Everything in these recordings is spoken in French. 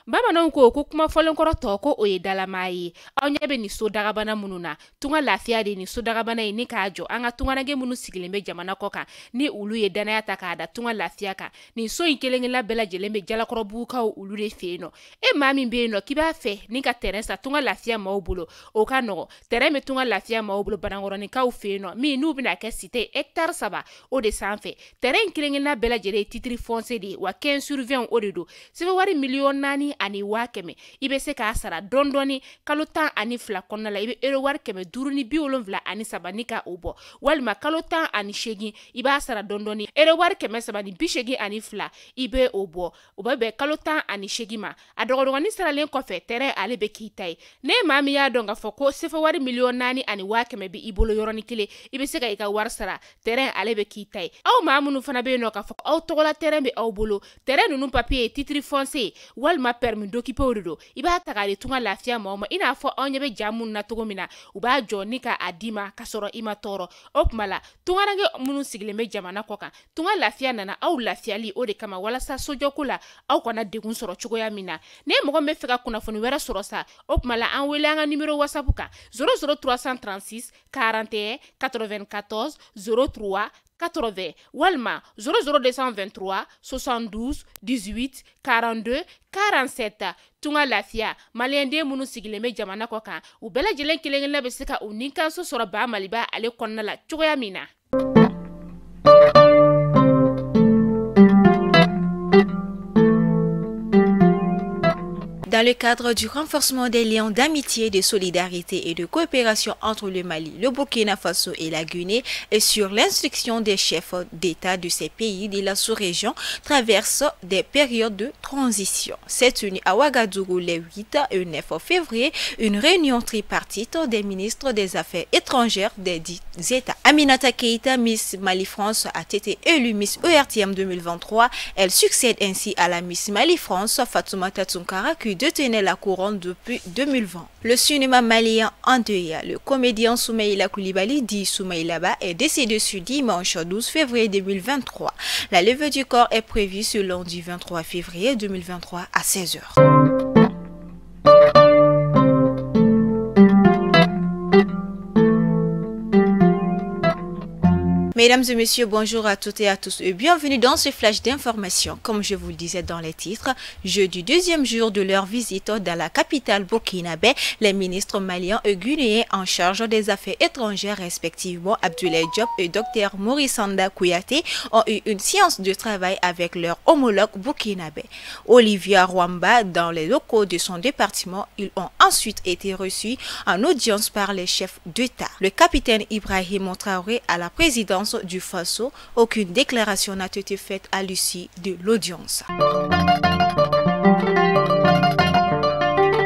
Bamananw ko kuma fɔlen kɔrɔ tɔ ko o ye dalama ye. Aw ɲɛ bɛ ni so dagabana minnu na. Tunga lafiya de ni so dagabana ye ni k'a jɔ an ka tunganage minnu sigilen bɛ jamana kɔ kan ni olu ye danaya ta k'a da tunga lafiya kan. Nin so in kelen-kelenna bɛɛ lajɛlen bɛ jalakɔrɔbugukaw olu de fɛ yen nɔ. E maa min bɛ yen nɔ k'i b'a fɛ ni ka terrain sa tunga lafiya maaw bolo o ka nɔgɔ. Terrain bɛ tunga lafiya maaw bolo Banankɔrɔnikaw fɛ yen nɔ min n'u bɛna kɛ cité hectare 3 o de sanfɛ. Terrain in kelen-kelenna bɛɛ lajɛlen ye titre foncier de ye wa 15/20 o de don. Sɛbɛn wari miliyɔn 4 ani 500,000 i bɛ se k'a sara dɔɔni kalo 12 kɔnɔna la i bɛ euro wari 573 ni ka o bɔ walima kalo 18 i b'a sara dɔɔni euro wari 382 i bɛ o bɔ o bɛ bɛn kalo 18 ma a dɔgɔdɔgɔnin saralen kɔfɛ terrain ale bɛ k'i ta ye ne maa min y'a dɔn k'a fɔ ko sɛbɛn wari miliyɔn 4 ani 500,000 bɛ i bolo yɔrɔnin kelen i bɛ se ka i ka wari sara terrain ale bɛ k'i ta ye aw maa minnu fana bɛ yen nɔ k'a fɔ aw tɔgɔla terrain bɛ aw bolo terrain ninnu papier ye titre foncier walima permis d'occuper o de don i b'a ta k'a di tunga lafiya maaw ma i n'a fɔ aw ɲɛ bɛ ja minnu na cogo min na u b'a jɔ ni ka a di ma ka sɔrɔ i ma tɔɔrɔ o tuma la tunganage minnu sigilen bɛ jamana kɔ kan tunga lafiya nana aw lafiyali o de kama walasa sojɔko la aw kana degun sɔrɔ cogoya min na ne mɔgɔ min bɛ fɛ ka kunnafoni wɛrɛ sɔrɔ sa o tuma la an wele an ka numéro whatsapp kan 00336 41 94 03 80 walima 00223 72 18 42 47 tunga lafiya maliyɛnden minnu sigilen bɛ jamana kɔ kan u bɛɛ lajɛlen kelen-kelenna bɛ se ka u ni kanso sɔrɔ ba maliba ale kɔnɔna la cogoya min na. Dans le cadre du renforcement des liens d'amitié, de solidarité et de coopération entre le Mali, le Burkina Faso et la Guinée, et sur l'instruction des chefs d'État de ces pays de la sous-région, traversent des périodes de transition. S'est tenue à Ouagadougou les 8 et 9 février une réunion tripartite des ministres des Affaires étrangères des 10 États. Aminata Keïta, Miss Mali France, a été élue Miss ERTM 2023. Elle succède ainsi à la Miss Mali France, Fatoumata Tounkara, qui détenait la couronne depuis 2020. Le cinéma malien endeuillé, le comédien Soumaïla Koulibaly, dit Soumaïla Ba, est décédé ce dimanche 12 février 2023. La levée du corps est prévue ce lundi 23 février 2023 à 16h. Mesdames et messieurs, bonjour à toutes et à tous et bienvenue dans ce flash d'information. Comme je vous le disais dans les titres, jeudi deuxième jour de leur visite dans la capitale burkinabé, les ministres maliens et guinéens en charge des affaires étrangères respectivement Abdoulaye Diop et Dr Maurice Sanda Kouyaté ont eu une séance de travail avec leur homologue burkinabé. Olivia Rwamba dans les locaux de son département, ils ont ensuite été reçus en audience par les chefs d'État. Le capitaine Ibrahim Traoré à la présidence du Faso, aucune déclaration n'a été faite à l'issue de l'audience.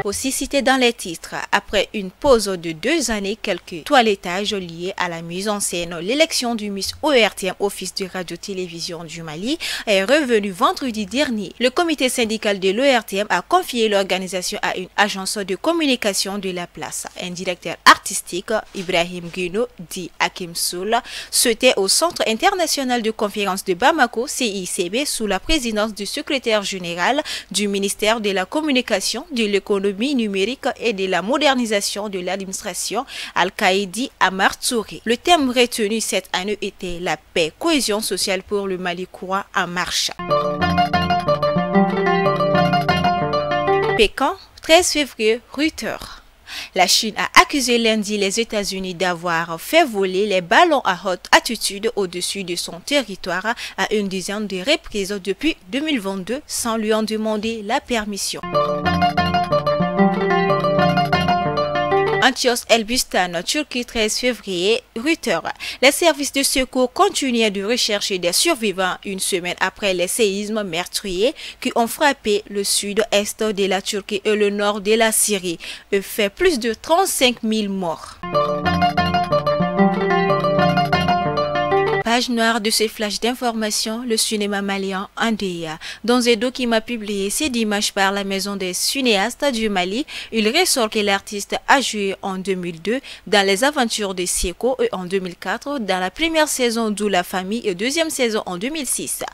Aussi cité dans les titres, après une pause de 2 années, quelques toilettages liés à la mise en scène, l'élection du Miss ORTM, Office de Radio-Télévision du Mali, est revenue vendredi dernier. Le comité syndical de l'ORTM a confié l'organisation à une agence de communication de la place. Un directeur artistique, Ibrahim Guino, dit Hakim Soul, souhaitait au Centre international de conférence de Bamako, CICB, sous la présidence du secrétaire général du ministère de la Communication, de l'économie numérique et de la modernisation de l'administration, Al-Qaïdi Amar Touré. Le thème retenu cette année était la paix, cohésion sociale pour le Mali courant en marche. Pékin, 13 février, Reuters. La Chine a accusé lundi les États-Unis d'avoir fait voler les ballons à haute altitude au-dessus de son territoire à une dizaine de reprises depuis 2022 sans lui en demander la permission. Antioche Elbistan, Turquie, 13 février, Reuters. Les services de secours continuent de rechercher des survivants une semaine après les séismes meurtriers qui ont frappé le sud-est de la Turquie et le nord de la Syrie et fait plus de 35 000 morts. page noire de ce flash d'information, le cinéma malien Andéa. Dans un document publié ces dimanche par la maison des cinéastes du Mali, il ressort que l'artiste a joué en 2002 dans Les Aventures de Seko et en 2004 dans la première saison d'Où la famille et deuxième saison en 2006.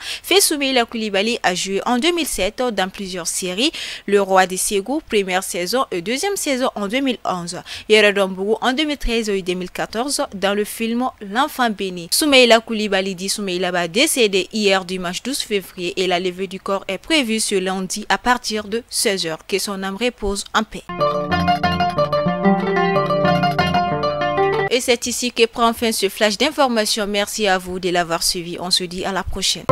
Soumaïla Coulibaly a joué en 2007 dans plusieurs séries, Le Roi des Ségou, première saison et deuxième saison en 2011. Yeradombougou en 2013 et 2014 dans le film L'Enfant béni. Soumaïla Coulibaly dit Soumaïla va décédé hier dimanche 12 février et la levée du corps est prévue ce lundi à partir de 16h. Que son âme repose en paix. Et c'est ici que prend fin ce flash d'information. Merci à vous de l'avoir suivi. On se dit à la prochaine.